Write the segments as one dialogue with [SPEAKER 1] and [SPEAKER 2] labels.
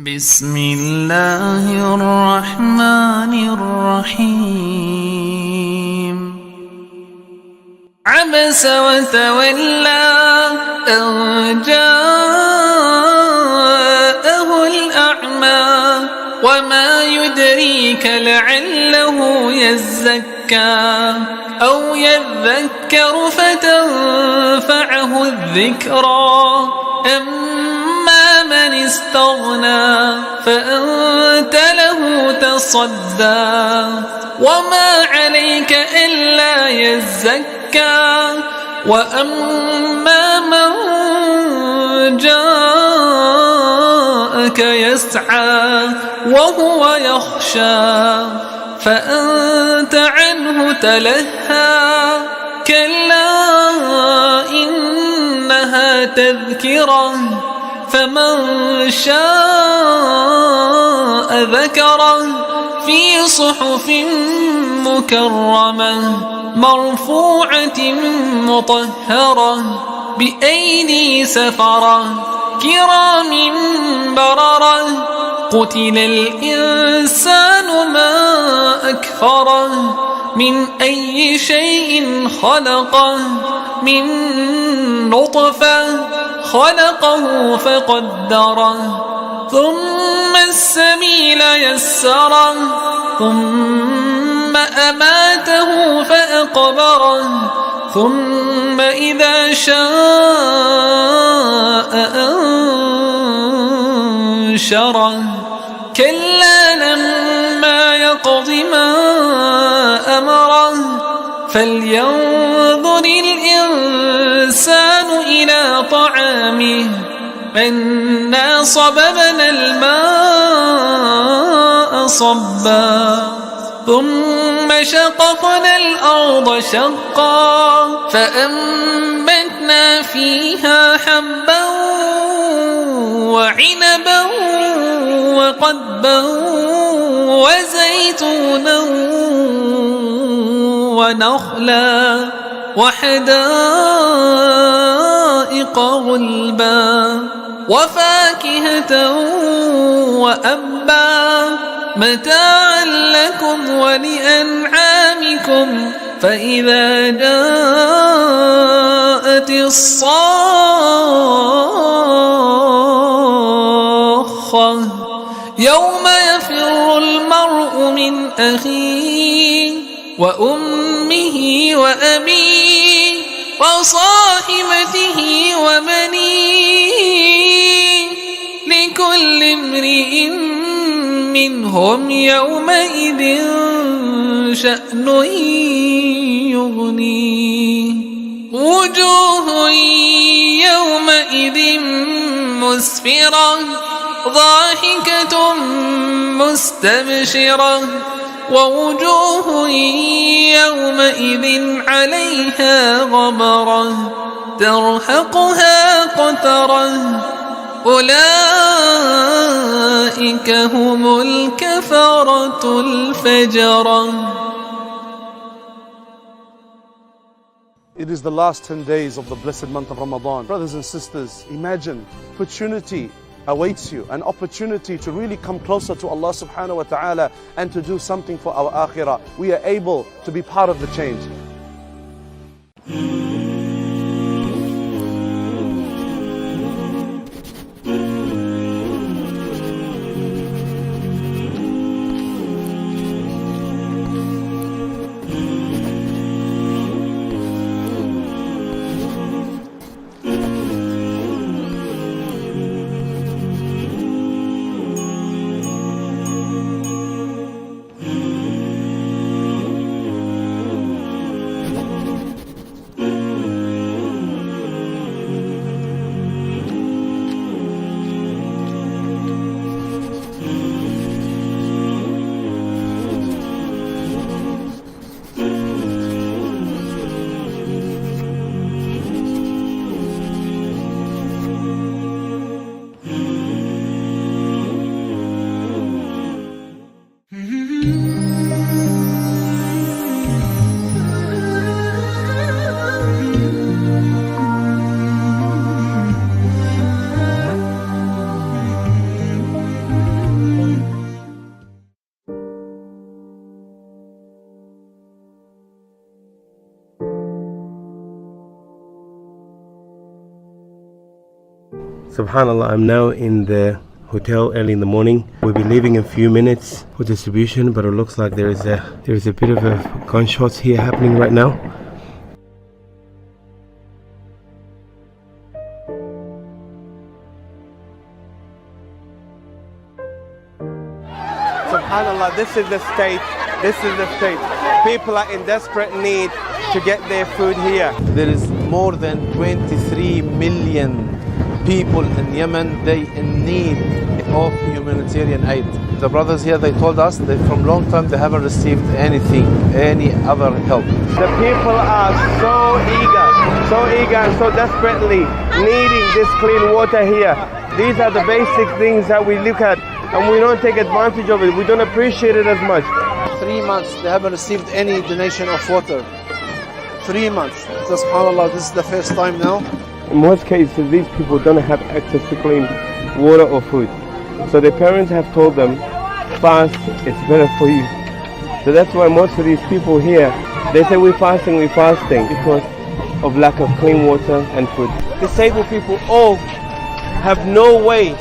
[SPEAKER 1] بسم الله الرحمن الرحيم. عبس وتولى أن جاءه الأعمى وما يدريك لعله يزكى أو يذكر فتنفعه الذكرى. أما من استغنى فأنت له تصدى وما عليك إلا يزكى. وأما من جاءك يسعى وهو يخشى فأنت عنه تلهى. كلا إنها تذكرة فمن شاء ذكره في صحف مكرمة مرفوعة مطهرة بأيدي سفرة كرام بررة. قتل الإنسان ما أكفره من أي شيء خلقه من نطفة خلقه فقدره ثم السبيل يسره ثم أماته فأقبره ثم إذا شاء أنشره. كلا لما يقض ما أمره فلينظر الإنسان إلى طعامه أنا صببنا الماء صبا ثم شققنا الأرض شقا فأنبتنا فيها حبا وعنبا وقضبا وزيتونا ونخلا وحدائق غلبا وفاكهة وأبا متاعا لكم ولأنعامكم. فإذا جاءت الصاخة يوم يفر المرء من أخيه وأمه وأبيه وصاحبته وبنيه لكل امرئ منهم يومئذ شأن يغنيه. وجوه يومئذ مسفرة ضاحكة مستبشرة ووجوه يومئذ عليها غبرة ترهقها قترة أولئك هم الكفرة الفجرة.
[SPEAKER 2] It is the last 10 days of the blessed month of Ramadan. Brothers and sisters, imagine opportunity awaits you, an opportunity to really come closer to Allah subhanahu wa ta'ala and to do something for our akhirah. We are able to be part of the change.
[SPEAKER 3] Subhanallah, I'm now in the hotel early in the morning. We'll be leaving in a few minutes for distribution, but it looks like there is a bit of a gunshots here happening right now. Subhanallah, this is the state. This is the state. People are in desperate need to get their food here.
[SPEAKER 4] There is more than 23 million people in Yemen, they in need of humanitarian aid. The brothers here, they told us that from long time they haven't received anything, any other help.
[SPEAKER 3] The people are so eager and so desperately needing this clean water here. These are the basic things that we look at and we don't take advantage of it. We don't appreciate it as much.
[SPEAKER 4] 3 months, they haven't received any donation of water. 3 months. So, subhanAllah, this is the first time now.
[SPEAKER 3] In most cases, these people don't have access to clean water or food. So their parents have told them, fast, it's better for you. So that's why most of these people here, they say we're fasting because of lack of clean water and food. Disabled people all have no way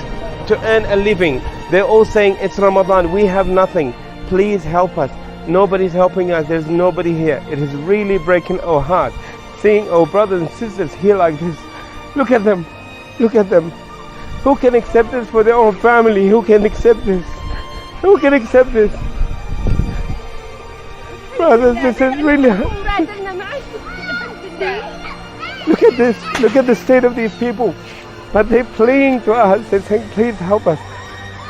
[SPEAKER 3] to earn a living. They're all saying, it's Ramadan, we have nothing. Please help us. Nobody's helping us, there's nobody here. It is really breaking our heart seeing our brothers and sisters here like this. Look at them. Look at them. Who can accept this for their own family? Who can accept this? Who can accept this? Brothers, this is really... Look at this. Look at the state of these people. But they're pleading to us. They're saying, please help us.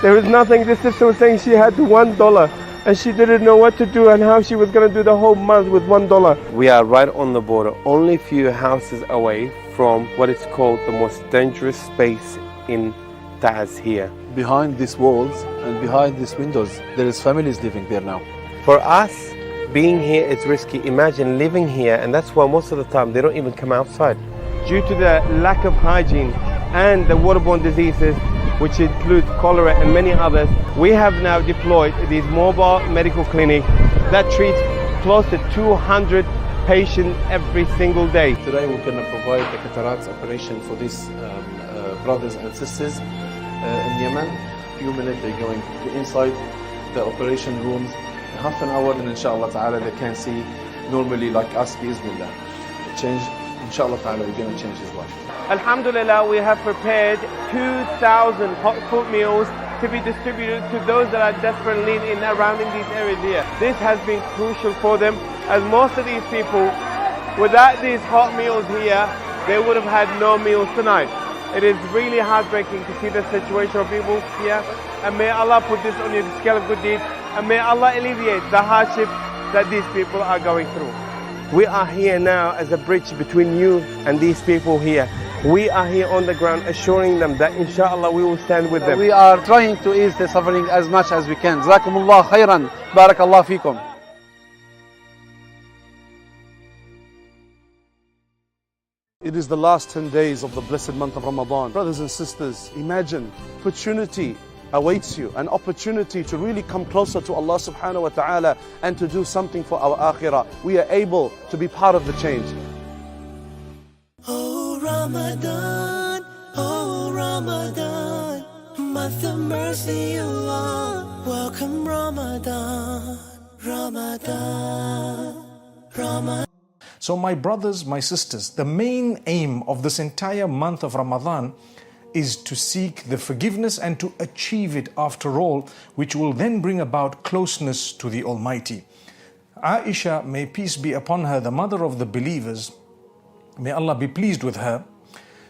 [SPEAKER 3] There is nothing. This sister was saying she had $1 and she didn't know what to do and how she was going to do the whole month with $1. We are right on the border, only a few houses away from what is called the most dangerous space in Taz here.
[SPEAKER 4] Behind these walls and behind these windows, there is families living there now.
[SPEAKER 3] For us, being here is risky. Imagine living here, and that's why most of the time they don't even come outside. Due to the lack of hygiene and the waterborne diseases, which includes cholera and many others, we have now deployed these mobile medical clinics that treats close to 200 patients every single day.
[SPEAKER 4] Today we're going to provide the cataracts operation for these brothers and sisters in Yemen. A few minutes they're going inside the operation rooms. Half an hour and inshallah ta'ala they can see normally like us, bismillah. Change, inshallah ta'ala, we're going to change his life.
[SPEAKER 3] Alhamdulillah, we have prepared 2,000 hot food meals to be distributed to those that are desperately in surrounding these areas here. This has been crucial for them, as most of these people, without these hot meals here, they would have had no meals tonight. It is really heartbreaking to see the situation of people here, and may Allah put this on your scale of good deeds, and may Allah alleviate the hardship that these people are going through. We are here now as a bridge between you and these people here. We are here on the ground assuring them that inshallah we will stand with them.
[SPEAKER 4] We are trying to ease the suffering as much as we can. Jazakumullah khairan. Barakallah fikum.
[SPEAKER 2] It is the last 10 days of the blessed month of Ramadan. Brothers and sisters, imagine opportunity awaits you, an opportunity to really come closer to Allah subhanahu wa ta'ala and to do something for our akhirah. We are able to be part of the change.
[SPEAKER 1] Oh Ramadan, month of mercy, Allah. Welcome Ramadan, Ramadan, Ramadan.
[SPEAKER 5] So my brothers, my sisters, the main aim of this entire month of Ramadan is to seek the forgiveness and to achieve it after all, which will then bring about closeness to the Almighty. Aisha, may peace be upon her, the mother of the believers, may Allah be pleased with her,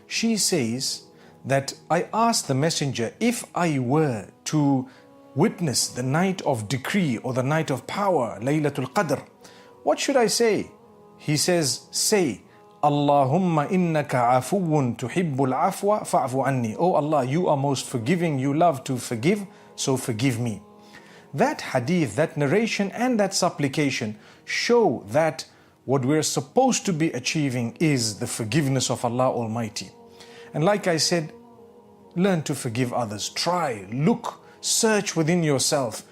[SPEAKER 5] she says that I asked the messenger, if I were to witness the night of decree or the night of power, Laylatul Qadr, what should I say? He says, say, Allahumma innaka afuwun tuhibbul afwa fa'fu anni. Oh Allah, you are most forgiving, you love to forgive, so forgive me. that hadith, that narration and that supplication show that what we're supposed to be achieving is the forgiveness of Allah Almighty. And like I said, learn to forgive others. Try, look, search within yourself.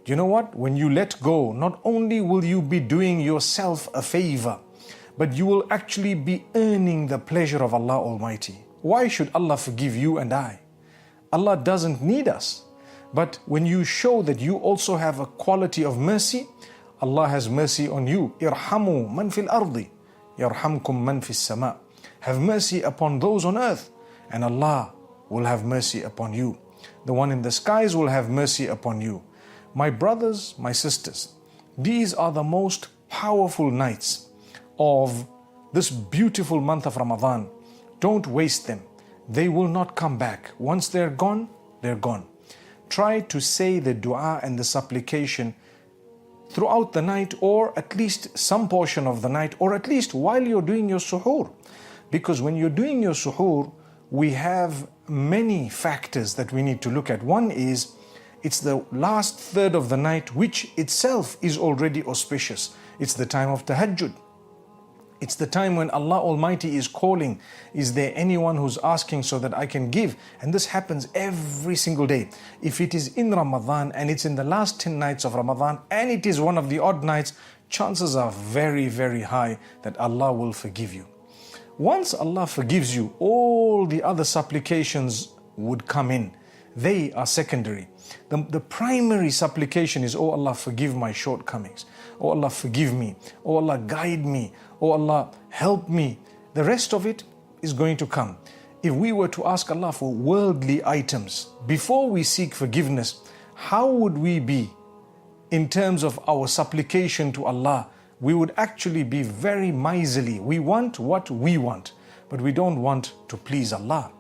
[SPEAKER 5] You know what? When you let go, not only will you be doing yourself a favor, but you will actually be earning the pleasure of Allah Almighty. Why should Allah forgive you and I? Allah doesn't need us. But when you show that you also have a quality of mercy, Allah has mercy on you. Irhamu man fil ardi, yarhamkum man fis sama. Have mercy upon those on earth, and Allah will have mercy upon you. The one in the skies will have mercy upon you. My brothers, my sisters, these are the most powerful nights of this beautiful month of Ramadan. Don't waste them. They will not come back. Once they're gone, they're gone. Try to say the dua and the supplication throughout the night, or at least some portion of the night, or at least while you're doing your suhoor. Because when you're doing your suhoor, we have many factors that we need to look at. One is, it's the last third of the night, which itself is already auspicious. It's the time of tahajjud. It's the time when Allah Almighty is calling, is there anyone who's asking so that I can give? And this happens every single day. If it is in Ramadan and it's in the last 10 nights of Ramadan and it is one of the odd nights, chances are very, very high that Allah will forgive you. Once Allah forgives you, all the other supplications would come in. They are secondary. The primary supplication is, oh Allah, forgive my shortcomings. Oh Allah, forgive me. Oh Allah, guide me. Oh Allah, help me. The rest of it is going to come. If we were to ask Allah for worldly items before we seek forgiveness, how would we be in terms of our supplication to Allah? We would actually be very miserly. We want what we want, but we don't want to please Allah.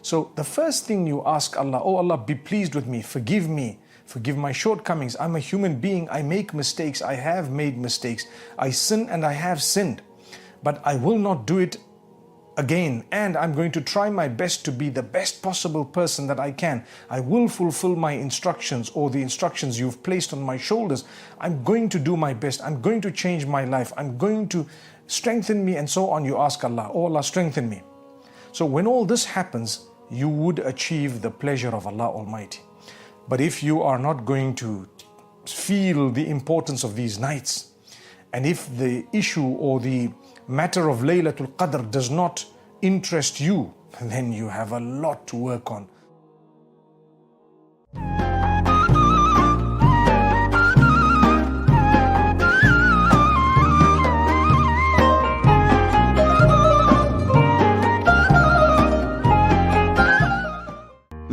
[SPEAKER 5] So the first thing you ask Allah, oh Allah, be pleased with me, forgive my shortcomings. I'm a human being, I make mistakes, I have made mistakes. I sin and I have sinned, but I will not do it again, and I'm going to try my best to be the best possible person that I can. I will fulfill my instructions, or the instructions you've placed on my shoulders. I'm going to do my best. I'm going to change my life. I'm going to strengthen me, and so on. You ask Allah, oh Allah, strengthen me. So when all this happens, you would achieve the pleasure of Allah Almighty. But if you are not going to feel the importance of these nights, and if the issue or the matter of Laylatul Qadr does not interest you, then you have a lot to work on.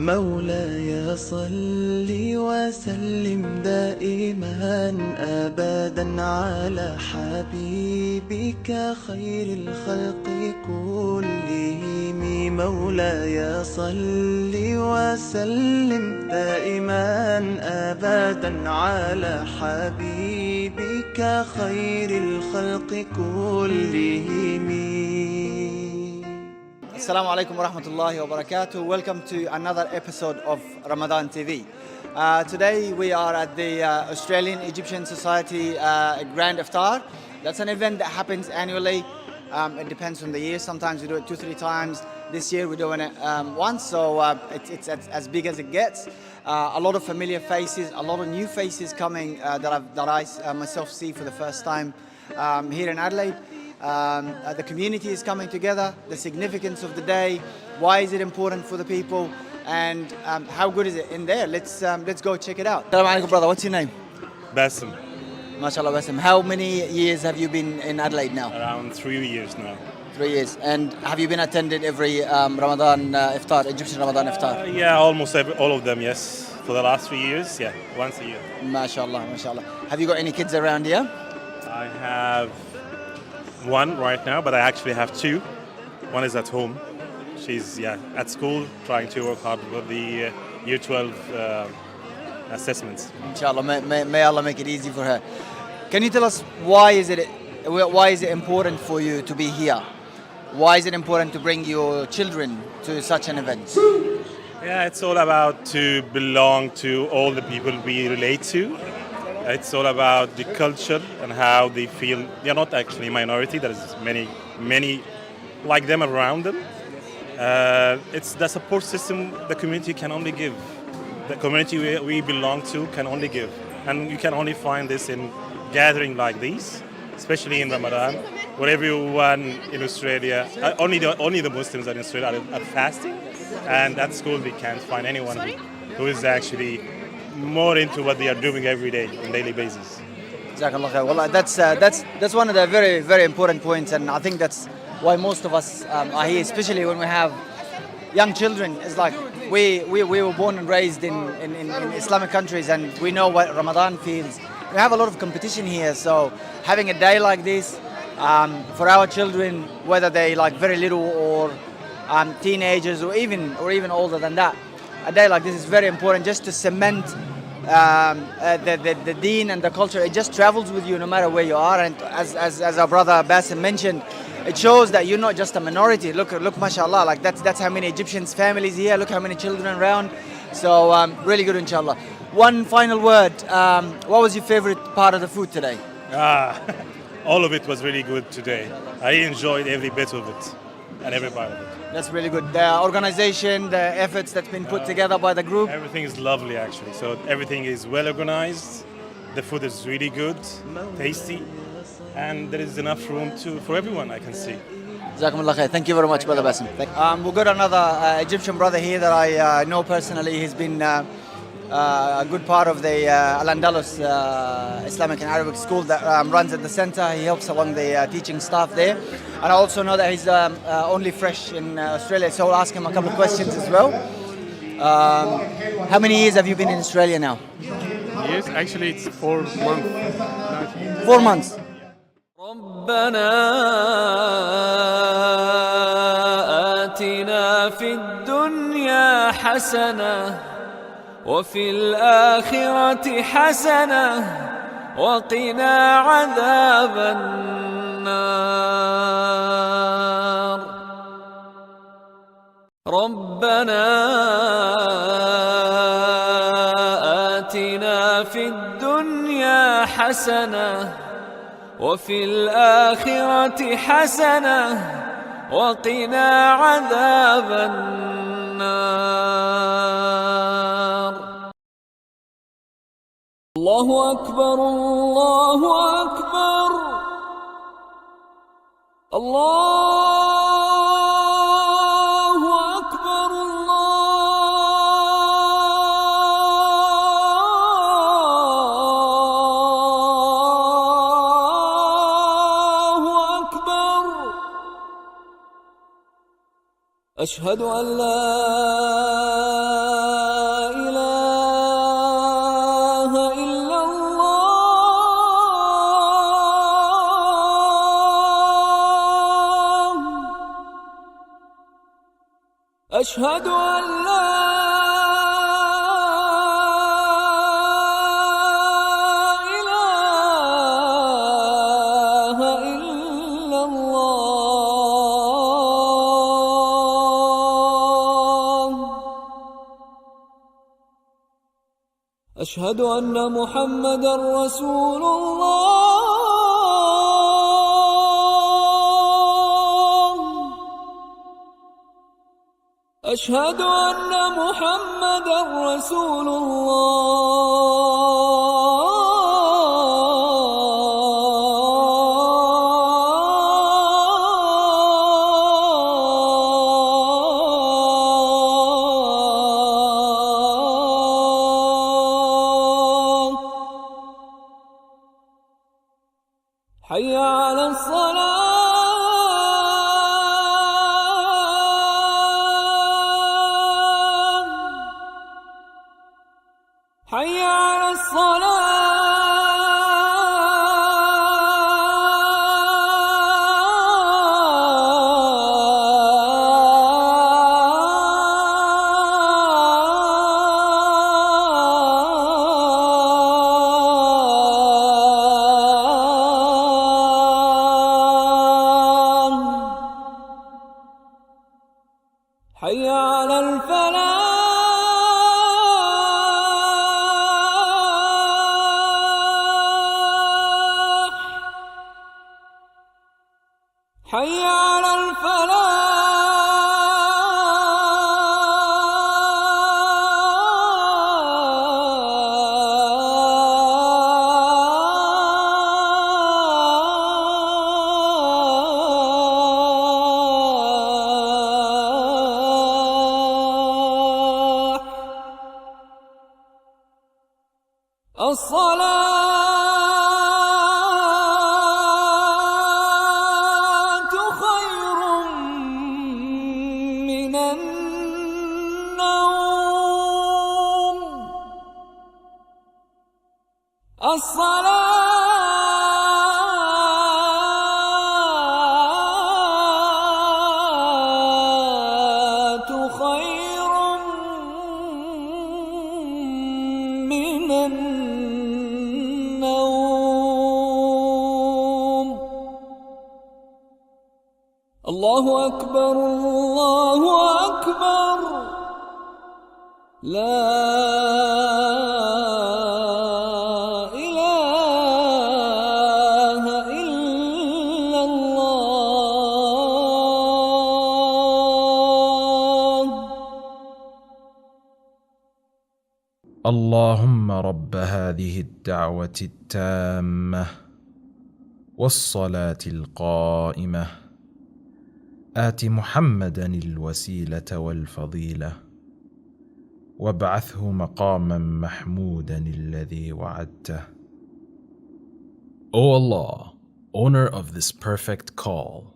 [SPEAKER 1] مولاي صل وسلم دائما أبدا على حبيبك خير الخلق كلهم. مولاي صل وسلم دائما أبدا على حبيبك خير الخلق كلهم.
[SPEAKER 6] Assalamu alaikum wa rahmatullahi wa barakatuh. Welcome to another episode of Ramadan TV. Today we are at the Australian Egyptian Society Grand IFTAR. That's an event that happens annually. It depends on the year. Sometimes we do it 2-3 times. This year we're doing it once, so it's as big as it gets. A lot of familiar faces, a lot of new faces coming that I myself see for the first time here in Adelaide. The community is coming together, the significance of the day, why is it important for the people, and how good is it in there. Let's go check it out. Assalamu alaikum, brother. What's your name?
[SPEAKER 7] Basim.
[SPEAKER 6] MashaAllah, Basim. How many years have you been in Adelaide now?
[SPEAKER 7] Around 3 years now.
[SPEAKER 6] 3 years. And have you been attended every Ramadan iftar, Egyptian Ramadan iftar?
[SPEAKER 7] Yeah, almost all of them, yes. For the last 3 years, yeah, once a year.
[SPEAKER 6] MashaAllah, MashaAllah. Have you got any kids around here?
[SPEAKER 7] I have one right now, but I actually have two. One is at home. She's at school, trying to work hard with the Year 12 assessments.
[SPEAKER 6] Inshallah, may Allah make it easy for her. Can you tell us why is it important for you to be here? Why is it important to bring your children to such an event?
[SPEAKER 7] Yeah, it's all about to belong to all the people we relate to. It's all about the culture and how they feel. They're not actually a minority. There's many like them around them. It's the support system the community can only give. The community we belong to can only give. And you can only find this in gathering like these, especially in Ramadan, where everyone in Australia, only the Muslims in Australia are fasting. And at school we can't find anyone who is actually more into what they are doing every day on a daily basis.
[SPEAKER 6] Jazakallah khair. Wallah, that's one of the very, very important points, and I think that's why most of us are here, especially when we have young children. It's like we were born and raised in Islamic countries, and we know what Ramadan feels. We have a lot of competition here, so having a day like this for our children, whether they like very little or teenagers or even older than that, a day like this is very important just to cement the deen and the culture. It just travels with you no matter where you are, and as our brother Bassem mentioned, it shows that you're not just a minority. Look, mashallah, like that's how many Egyptians families here. Look how many children around. So really good, inshallah. One final word. What was your favorite part of the food today?
[SPEAKER 7] All of it was really good today. I enjoyed every bit of it and every part of it.
[SPEAKER 6] That's really good. The organization, the efforts that's been put together by the group.
[SPEAKER 7] Everything is lovely, actually. So everything is well organized. The food is really good, tasty, and there is enough room for everyone, I can see.
[SPEAKER 6] Jazakumullah khair. Thank you very much, Brother Bassem. We've got another Egyptian brother here that I know personally. He's been a good part of the Al-Andalus Islamic and Arabic school that runs at the center. He helps along the teaching staff there. And I also know that he's only fresh in Australia, so I'll ask him a couple of questions as well. How many years have you been in Australia now?
[SPEAKER 8] Years? Actually, it's 4 months.
[SPEAKER 6] 4 months.
[SPEAKER 9] ربنا آتنا في الدنيا حسنة وفي الآخرة حسنة وقنا عذاب النار ربنا آتنا في الدنيا حسنة وفي الآخرة حسنة وقنا عذاب النار الله أكبر الله أكبر الله أكبر الله أكبر أشهد أن لا إله إلا الله أشهد أن لا إله إلا الله أشهد أن محمدًا رسول الله أشهد أن محمدًا رسول الله حي على الصلاة حي على الصلاة حي على الفلاح حي على الصلاة خير من النوم الصلاة خير من النوم الله أكبر الله أكبر لا إله إلا الله
[SPEAKER 10] اللهم رب هذه الدعوة التامة والصلاة القائمة آت محمدا الوسيلة والفضيلة وابعثه مقاما محمودا الذي وعدته. O Allah, owner of this perfect call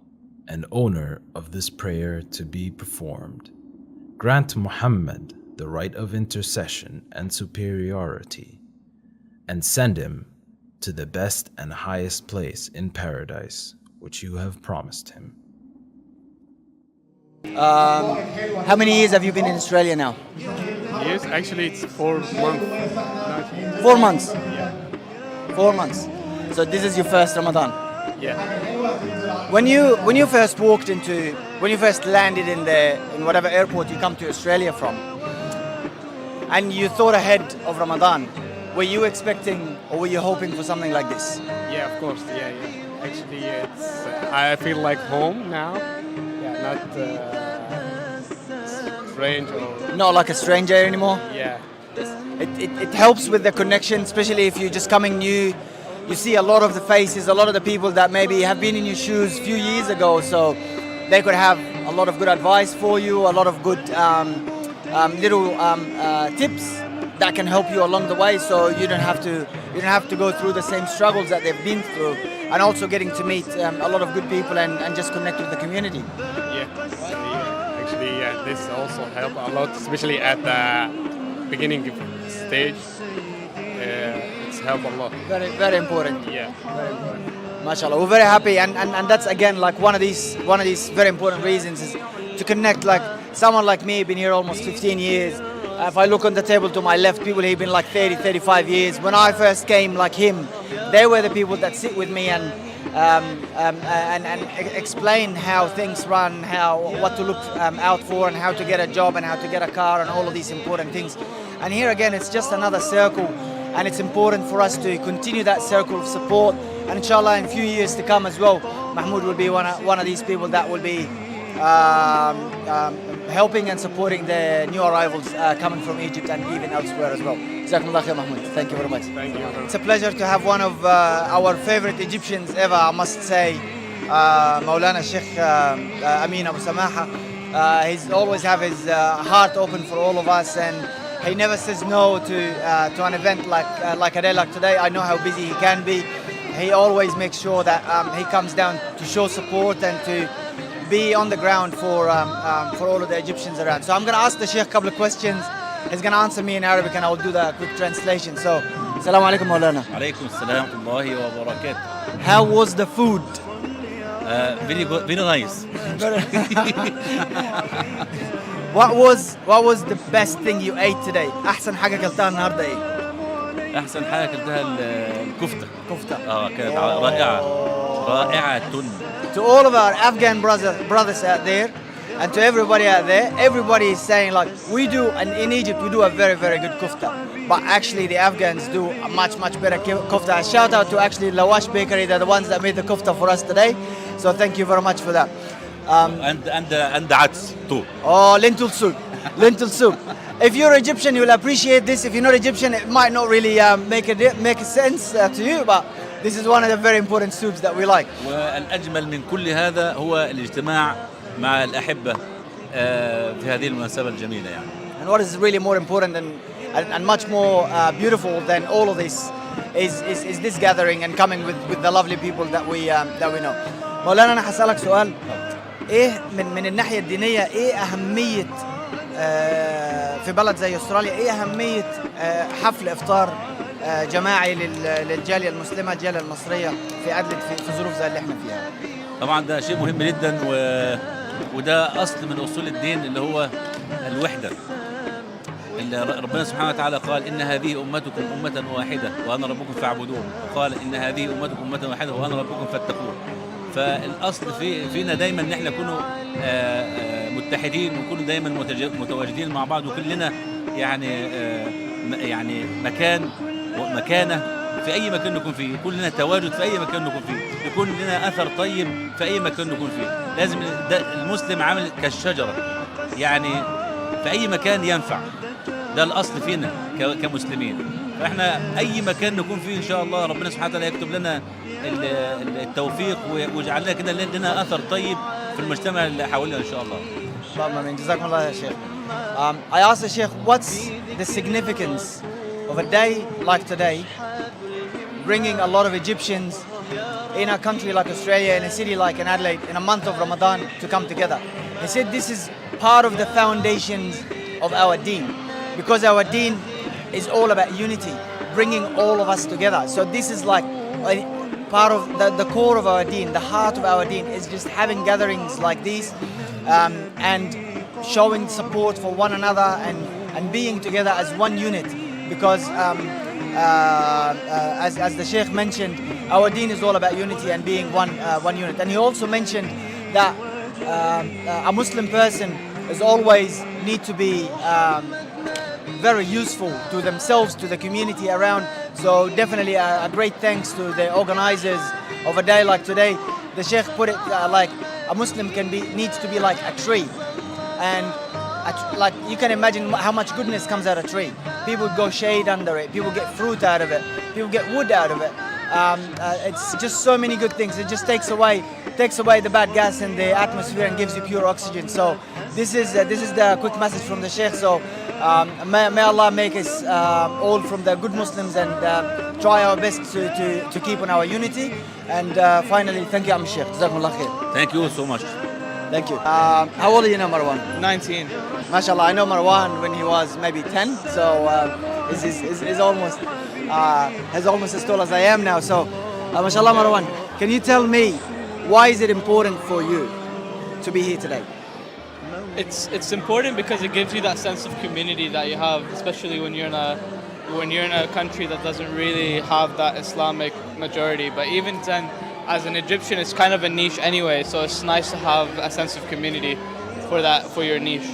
[SPEAKER 10] and owner of this prayer to be performed, grant Muhammad the right of intercession and superiority, and send him to the best and highest place in paradise which you have promised him.
[SPEAKER 6] How many years have you been in Australia now?
[SPEAKER 8] Years? Actually, it's 4 months.
[SPEAKER 6] 4 months. 4 months. So this is your first Ramadan.
[SPEAKER 8] Yeah.
[SPEAKER 6] When you first landed in whatever airport you come to Australia from, and you thought ahead of Ramadan, were you expecting or were you hoping for something like this?
[SPEAKER 8] Yeah, of course. Yeah. Actually, it's. I feel like home now. Yeah, not strange or.
[SPEAKER 6] Not like a stranger anymore.
[SPEAKER 8] Yeah.
[SPEAKER 6] It helps with the connection, especially if you're just coming new. You see a lot of the faces, a lot of the people that maybe have been in your shoes a few years ago, so they could have a lot of good advice for you, a lot of good little tips that can help you along the way, so you don't have to go through the same struggles that they've been through, and also getting to meet a lot of good people and just connect with the community.
[SPEAKER 8] Actually, this also helped a lot, especially at the beginning stage. It's helped a lot.
[SPEAKER 6] Very, very important.
[SPEAKER 8] Yeah.
[SPEAKER 6] Very important. MashaAllah, we're very happy, and that's again like one of these very important reasons is to connect. Like someone like me, been here almost 15 years. If I look on the table to my left, people here been like 30, 35 years. When I first came, like him, they were the people that sit with me and explain how things run, what to look out for, and how to get a job, and how to get a car, and all of these important things. And here again, it's just another circle, and it's important for us to continue that circle of support. And inshallah, in a few years to come as well, Mahmoud will be one of these people that will be helping and supporting the new arrivals coming from Egypt and even elsewhere as well. Jazakumullah khair, Mahmoud. Thank you very much.
[SPEAKER 8] Thank you.
[SPEAKER 6] It's a pleasure to have one of our favorite Egyptians ever, I must say, Maulana Sheikh Amin Abu Samaha. He's always have his heart open for all of us, and he never says no to an event like a day like today. I know how busy he can be. He always makes sure that he comes down to show support and to be on the ground for all of the Egyptians around. So I'm going to ask the Sheikh a couple of questions. He's going to answer me in Arabic, and I will do the quick translation. So, Assalamu alaikum, Maulana.
[SPEAKER 11] Alaikum assalam wa rahmatullahi wa barakatuh.
[SPEAKER 6] How was the food?
[SPEAKER 11] Very good, very nice.
[SPEAKER 6] What was the best thing you ate today? أحسن حاجة أكلتها النهاردة إيه؟
[SPEAKER 11] أحسن حاجة أكلتها الكفتة.
[SPEAKER 6] كفتة.
[SPEAKER 11] كانت رائعة. رائعة.
[SPEAKER 6] To all of our Afghan brothers out there, And to everybody out there, everybody is saying like, we do, and in Egypt we do a very, very good kufta. But actually the Afghans do a much, much better kufta. Shout out to actually Lawash Bakery, they're the ones that made the kufta for us today. So thank you very much for that.
[SPEAKER 11] And ats too.
[SPEAKER 6] Oh, lentil soup. Lentil soup. If you're Egyptian, you'll appreciate this. If you're not Egyptian, it might not really make sense to you, but this is one of the very important soups that we like.
[SPEAKER 11] والأجمل من كل هذا هو الاجتماع مع الأحبة في هذه المناسبة الجميلة يعني.
[SPEAKER 6] And what is really more important and much more beautiful than all of this is this gathering and coming with the lovely people that we know. مولانا أنا حسألك سؤال. إيه من الناحية الدينية إيه أهمية في بلد زي أستراليا إيه أهمية حفل إفطار جماعي للجالية المسلمة الجالية المصرية في أدلت في ظروف زي اللي إحنا فيها؟
[SPEAKER 11] طبعا ده شيء مهم جدا وده أصل من أصول الدين اللي هو الوحدة. اللي ربنا سبحانه وتعالى قال إن هذه أمتكم أمة واحدة وأنا ربكم فاعبدون، وقال إن هذه أمتكم أمة واحدة وأنا ربكم فاتقون. فالأصل فينا دايما إن إحنا نكونوا متحدين ونكونوا دايما متواجدين مع بعض، وكلنا يعني مكانة في أي مكان نكون فيه، يكون لنا تواجد في أي مكان نكون فيه، يكون لنا أثر طيب في أي مكان نكون فيه. لازم المسلم عامل كالشجرة، يعني في أي مكان ينفع. ده الأصل فينا كمسلمين. فإحنا أي مكان نكون فيه إن شاء الله ربنا سبحانه وتعالى يكتب لنا التوفيق ويجعل لنا كده لنا أثر طيب في المجتمع اللي حوالينا إن شاء الله.
[SPEAKER 6] طبعا جزاكم الله يا شيخ. I asked the Sheikh, what's the significance of a day like today, bringing a lot of Egyptians in a country like Australia, in a city like in Adelaide, in a month of Ramadan to come together? He said this is part of the foundations of our deen, because our deen is all about unity, bringing all of us together. So this is like part of the core of our deen, the heart of our deen is just having gatherings like these and showing support for one another and being together as one unit, because as the Sheikh mentioned, our deen is all about unity and being one unit. And he also mentioned that a Muslim person is always need to be very useful to themselves, to the community around. So definitely a great thanks to the organizers of a day like today. The Sheikh put it like a Muslim needs to be like a tree, and like you can imagine how much goodness comes out of a tree. People go shade under it, people get fruit out of it, people get wood out of it. It's just so many good things. It just takes away the bad gas in the atmosphere and gives you pure oxygen. So this is the quick message from the Sheikh. So may Allah make us all from the good Muslims and try our best to keep on our unity. And finally, thank you, Am Sheikh. Jazakumullah khair.
[SPEAKER 11] Thank you so much.
[SPEAKER 6] Thank you. How old are you now, Marwan?
[SPEAKER 12] 19.
[SPEAKER 6] MashaAllah, I know Marwan when he was maybe 10, so he's almost as tall as I am now. So, MashaAllah, Marwan, can you tell me why is it important for you to be here today?
[SPEAKER 12] It's important because it gives you that sense of community that you have, especially when you're in a country that doesn't really have that Islamic majority. But even then, as an Egyptian, it's kind of a niche anyway, so it's nice to have a sense of community for your niche.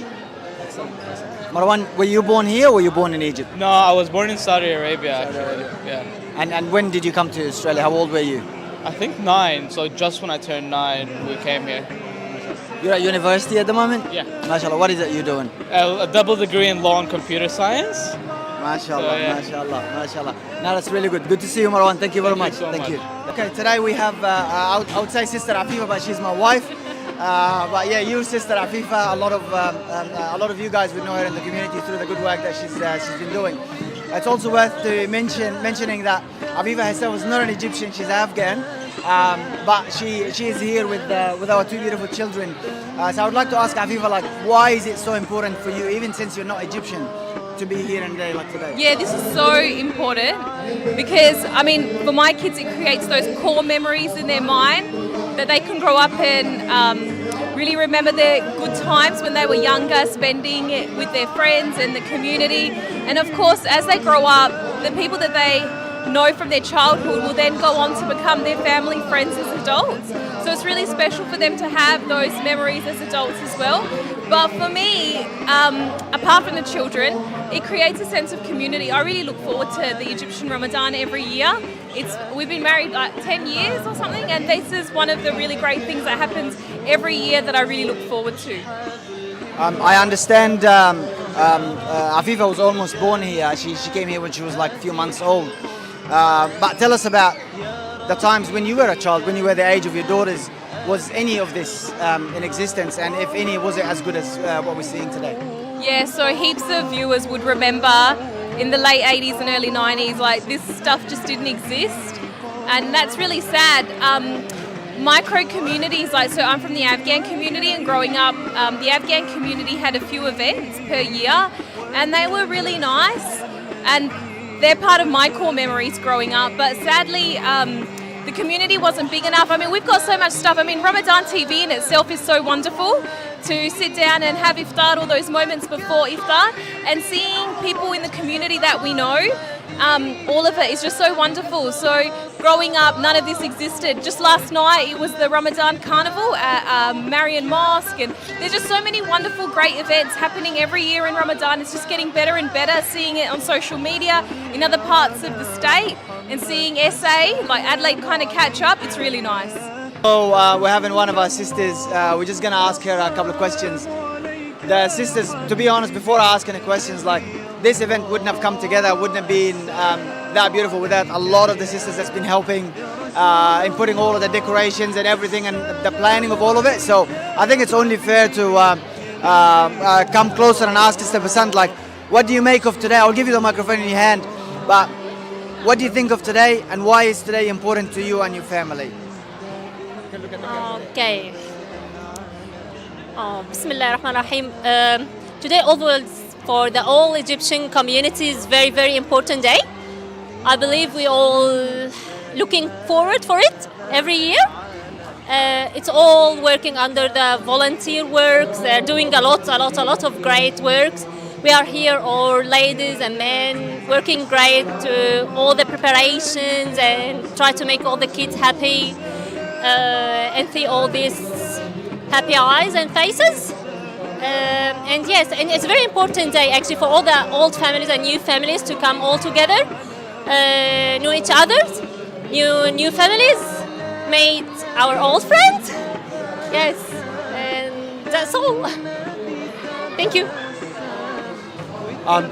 [SPEAKER 6] Marwan, were you born here or were you born in Egypt?
[SPEAKER 12] No, I was born in Saudi Arabia actually. Yeah.
[SPEAKER 6] And when did you come to Australia? How old were you?
[SPEAKER 12] I think 9, so just when I turned 9, we came here.
[SPEAKER 6] You're at university at the moment?
[SPEAKER 12] Yeah.
[SPEAKER 6] MashaAllah, what is it you're doing?
[SPEAKER 12] A double degree in law and computer science.
[SPEAKER 6] MashaAllah,
[SPEAKER 12] So, yeah.
[SPEAKER 6] MashaAllah. Now that's really good. Good to see you, Marwan. Thank you very much.
[SPEAKER 12] Thank you so much.
[SPEAKER 6] Okay, today we have, I would say Sister Afifa, but she's my wife. But yeah, you, Sister Afifa, a lot of you guys would know her in the community through the good work that she's been doing. It's also worth to mentioning that Afifa herself is not an Egyptian; she's Afghan, but she is here with our 2 beautiful children. So I would like to ask Afifa, like, why is it so important for you, even since you're not Egyptian, to be here in a day like today?
[SPEAKER 13] Yeah, this is so important because, I mean, for my kids, it creates those core memories in their mind that they can grow up and really remember their good times when they were younger, spending it with their friends and the community. And of course, as they grow up, the people that they know from their childhood will then go on to become their family friends as adults. So it's really special for them to have those memories as adults as well. But for me, apart from the children, it creates a sense of community. I really look forward to the Egyptian Ramadan every year. We've been married like 10 years or something, and this is one of the really great things that happens every year that I really look forward to.
[SPEAKER 6] I understand Afifa was almost born here. She came here when she was like a few months old. But tell us about the times when you were a child, when you were the age of your daughters. Was any of this in existence? And if any, was it as good as what we're seeing today? Yeah,
[SPEAKER 13] so heaps of viewers would remember in the late 80s and early 90s, like this stuff just didn't exist. And that's really sad. Micro communities, so I'm from the Afghan community, and growing up, the Afghan community had a few events per year, and they were really nice, and they're part of my core memories growing up. But sadly, the community wasn't big enough. I mean, we've got so much stuff. I mean, Ramadan TV in itself is so wonderful, to sit down and have iftar, all those moments before iftar, and seeing people in the community that we know. All of it is just so wonderful. So growing up, none of this existed. Just last night, it was the Ramadan Carnival at Marion Mosque, and there's just so many wonderful, great events happening every year in Ramadan. It's just getting better and better, seeing it on social media in other parts of the state, and seeing SA, like Adelaide, kind of catch up. It's really nice.
[SPEAKER 6] So we're having one of our sisters. We're just going to ask her a couple of questions. The sisters, to be honest, before asking the questions, like, this event wouldn't have come together, wouldn't have been that beautiful without a lot of the sisters that's been helping in putting all of the decorations and everything and the planning of all of it. So I think it's only fair to come closer and ask Sister Basant, like, what do you make of today? I'll give you the microphone in your hand, but what do you think of today, and why is today important to you and your family?
[SPEAKER 14] Okay. Bismillah ar-Rahman ar-Rahim. Today always for the all Egyptian community is very, very important day. I believe we all looking forward for it every year. It's all working under the volunteer works. They're doing a lot of great works. We are here, all ladies and men, working great to all the preparations and try to make all the kids happy and see all these happy eyes and faces. And yes, and it's a very important day actually for all the old families and new families to come all together, know each other, new families, meet our old friends. Yes, and that's all. Thank you.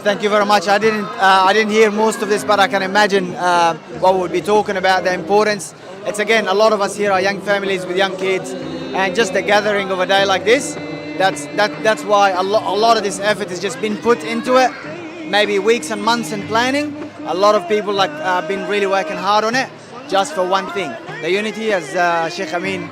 [SPEAKER 6] Thank you very much. I didn't hear most of this, but I can imagine what we'll be talking about, the importance. It's again, a lot of us here are young families with young kids, and just the gathering of a day like this, that's why a lot of this effort has just been put into it. Maybe weeks and months in planning. A lot of people have been really working hard on it, just for one thing: the unity, as Sheikh Amin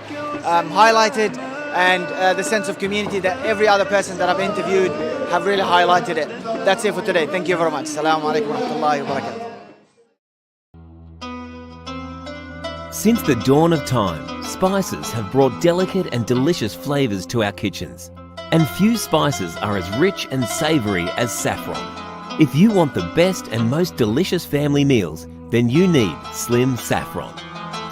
[SPEAKER 6] highlighted, and the sense of community that every other person that I've interviewed have really highlighted it. That's it for today. Thank you very much. Assalamu alaikum wa rahmatullahi wa barakatuh.
[SPEAKER 15] Since the dawn of time, spices have brought delicate and delicious flavours to our kitchens. And few spices are as rich and savoury as saffron. If you want the best and most delicious family meals, then you need Slim Saffron.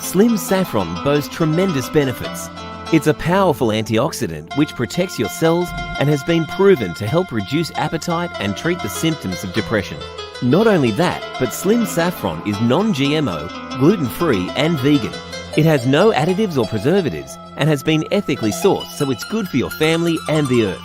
[SPEAKER 15] Slim Saffron boasts tremendous benefits. It's a powerful antioxidant which protects your cells and has been proven to help reduce appetite and treat the symptoms of depression. Not only that, but Slim Saffron is non-GMO, gluten-free and vegan. It has no additives or preservatives and has been ethically sourced, so it's good for your family and the earth.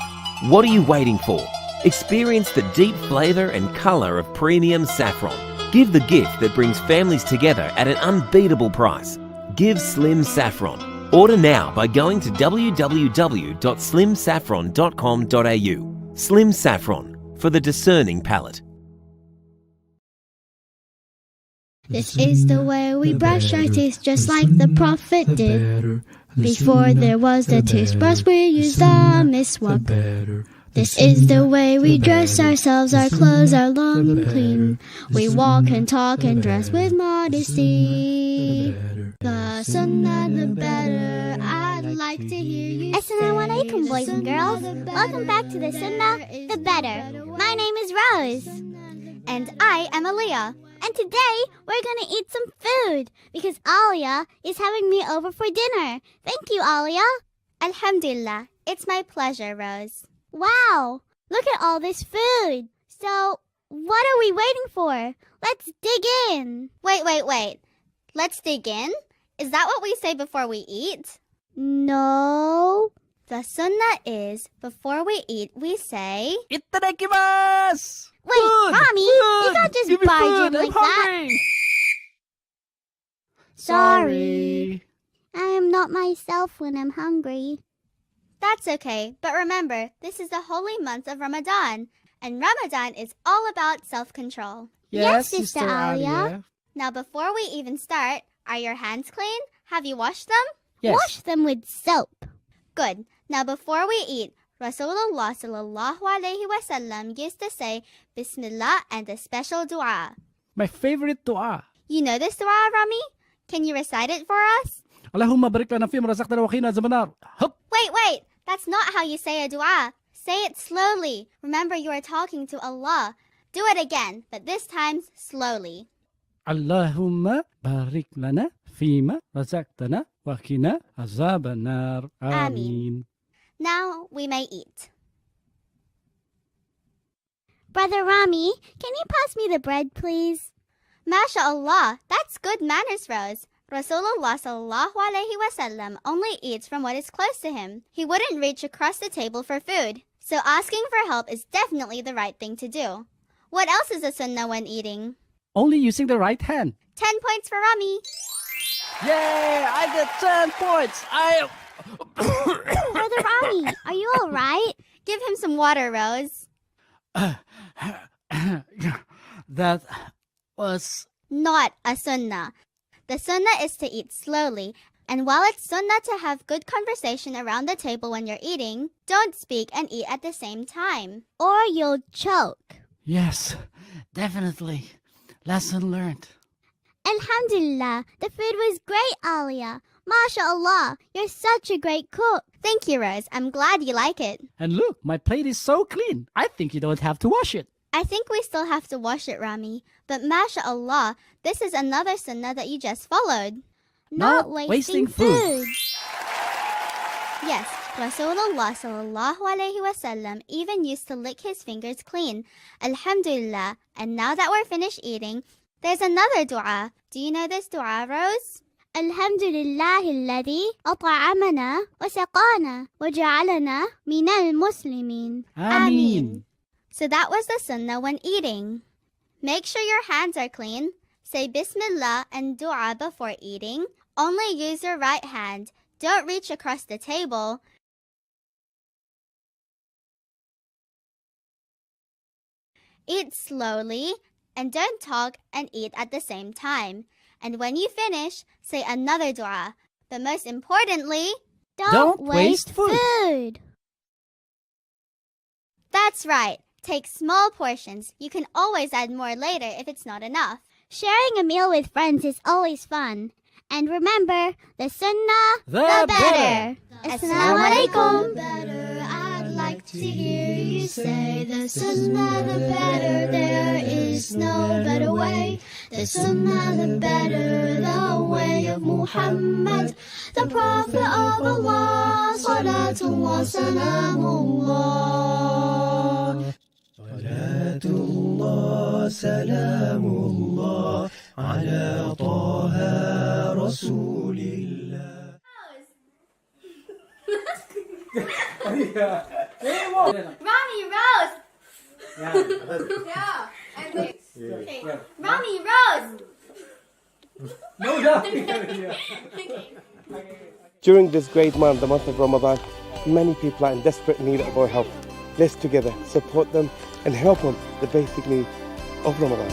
[SPEAKER 15] What are you waiting for? Experience the deep flavour and colour of premium saffron. Give the gift that brings families together at an unbeatable price. Give Slim Saffron. Order now by going to www.slimsaffron.com.au. Slim Saffron, for the discerning palate.
[SPEAKER 16] This is the way we brush our teeth, just like the Prophet did. Before there was the toothbrush, we used the miswak. This is the way we dress ourselves, our clothes are long and clean. We walk and talk and dress with modesty. The sunnah, the better, I'd like to hear you.
[SPEAKER 17] Assalamu alaikum, boys and girls. Welcome back to the Sunnah, the better. My name is Rose.
[SPEAKER 16] And I am Aliyah.
[SPEAKER 17] And today, we're gonna eat some food because Alia is having me over for dinner. Thank you, Alia.
[SPEAKER 18] Alhamdulillah. It's my pleasure, Rose.
[SPEAKER 17] Wow, look at all this food. So, what are we waiting for? Let's dig in.
[SPEAKER 18] Wait. Let's dig in? Is that what we say before we eat?
[SPEAKER 17] No.
[SPEAKER 18] The sunnah is, before we eat, we say...
[SPEAKER 9] Itadakimasu!
[SPEAKER 17] Wait, Mommy, you can't just barge in like that. Sorry. I am not myself when I'm hungry.
[SPEAKER 18] That's okay, but remember, this is the holy month of Ramadan, and Ramadan is all about self-control.
[SPEAKER 17] Yes, Sister Alia.
[SPEAKER 18] Now, before we even start, are your hands clean? Have you washed them?
[SPEAKER 17] Yes. Wash them with soap.
[SPEAKER 18] Good. Now, before we eat, Rasulullah sallallahu alayhi wasallam used to say Bismillah and a special dua.
[SPEAKER 9] My favorite dua.
[SPEAKER 18] You know this dua, Rami? Can you recite it for us?
[SPEAKER 9] Allahumma barik lana fima razaqtana wa qina azaban nar.
[SPEAKER 18] Wait. That's not how you say a dua. Say it slowly. Remember, you are talking to Allah. Do it again, but this time slowly.
[SPEAKER 9] Allahumma barik lana fima razaqtana wa qina azaban nar. Ameen.
[SPEAKER 18] Now we may eat.
[SPEAKER 17] Brother Rami, can you pass me the bread, please?
[SPEAKER 18] MashaAllah, that's good manners, Rose. Rasulullah sallallahu alayhi wasallam only eats from what is close to him. He wouldn't reach across the table for food. So asking for help is definitely the right thing to do. What else is a sunnah when eating?
[SPEAKER 9] Only using the right hand.
[SPEAKER 18] 10 points for Rami.
[SPEAKER 9] Yay! I get 10 points.
[SPEAKER 17] Brother Rami, are you all right?
[SPEAKER 18] Give him some water, Rose.
[SPEAKER 9] That was
[SPEAKER 18] not a sunnah. The sunnah is to eat slowly, and while it's sunnah to have good conversation around the table when you're eating, don't speak and eat at the same time.
[SPEAKER 17] Or you'll choke.
[SPEAKER 9] Yes, definitely. Lesson learned.
[SPEAKER 17] Alhamdulillah, the food was great, Alia. MashaAllah, you're such a great cook.
[SPEAKER 18] Thank you, Rose. I'm glad you like it.
[SPEAKER 9] And look, my plate is so clean. I think you don't have to wash it.
[SPEAKER 18] I think we still have to wash it, Rami. But MashaAllah, this is another sunnah that you just followed.
[SPEAKER 17] Not wasting food.
[SPEAKER 18] Yes, Rasulullah sallallahu alayhi wasallam even used to lick his fingers clean. Alhamdulillah. And now that we're finished eating, there's another dua. Do you know this dua, Rose?
[SPEAKER 17] Alhamdulillah alladhi at'amana wa saqana wa ja'alana minal muslimin.
[SPEAKER 9] Ameen.
[SPEAKER 18] So that was the sunnah when eating. Make sure your hands are clean. Say Bismillah and dua before eating. Only use your right hand. Don't reach across the table. Eat slowly and don't talk and eat at the same time. And when you finish, say another dua. But most importantly,
[SPEAKER 17] don't waste food.
[SPEAKER 18] That's right. Take small portions. You can always add more later if it's not enough.
[SPEAKER 17] Sharing a meal with friends is always fun. And remember, the sunnah,
[SPEAKER 18] the better.
[SPEAKER 17] Assalamu alaikum.
[SPEAKER 1] I'd like to hear you say the sunnah, the better. There is no better way. The sunnah, the better, the way of Muhammad, the Prophet of Allah. Salatullah, salamullah. Salatullah, salamullah. على طه رسول الله.
[SPEAKER 18] Rami, Rose. Yeah. Okay. Rami, Rose.
[SPEAKER 3] During this great month, the month of Ramadan, many people are in desperate need of our help. Let's together support them and help them the basic needs of Ramadan.